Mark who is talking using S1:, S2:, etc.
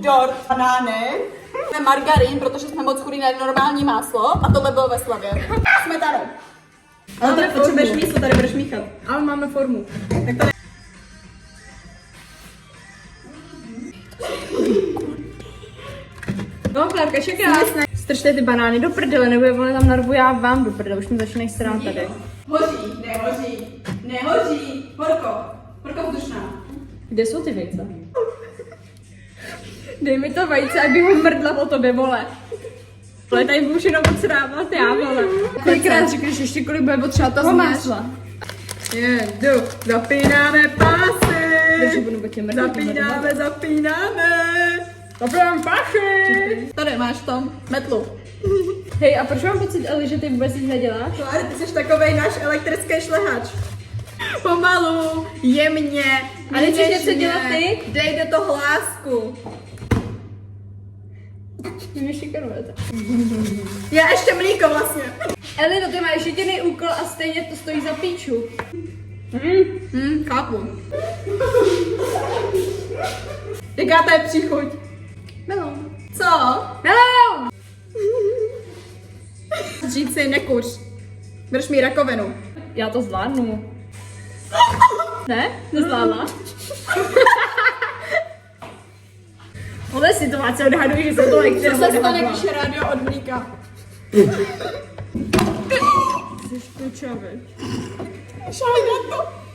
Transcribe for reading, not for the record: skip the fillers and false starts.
S1: dort, banány, margarín, protože jsme moc chudí na normální máslo a tohle bylo ve slavě. Smetanu.
S2: Ale tady potřebuješ místo, tady budeš míchat. Ale máme formu. Tak tady... No, Klárka, čeká. Strčte ty banány do prdele, nebo je vole tam narvu já vám do prdele, už mi začínají strát tady.
S1: Hoří, nehoří, nehoří, horko vzdušná.
S2: Kde jsou ty vejce? Dej mi to vejce, aby ho mrdla po tobě, vole. Ale tady budu už jenom odsrávat, já, vole. Kolikrát řekneš ještě, kolik bude potřeba ta změřla? Jedu, zapínáme pásy. Takže budu tě mrdla. Zapínáme pásy.
S1: Tady máš v tom metlu.
S2: Hej, a proč mám pocit, Eli, že ty vůbec nic neděláš?
S1: Kláry, ty jsi takovej náš elektrický šlehač. Pomalu, jemně,
S2: a nechceš něco dělat ty?
S1: Dej do toho lásku.
S2: Mě šikanujete.
S1: Já ještě mlíko vlastně.
S2: Eli, no ty máš jediný úkol a stejně to stojí za píču.
S1: Chápu. Jaká to je příchuť?
S2: Melon.
S1: Co?
S2: Melon!
S1: Říct si nekuř. Budeš mít rakovinu.
S2: Já to zvládnu. Ne? Nezvládla? Podle situace odhaduji, že se to lekce
S1: Co se stane, když je rádio od mlíka?
S2: Jsi špičavý.
S1: Šáhej na to.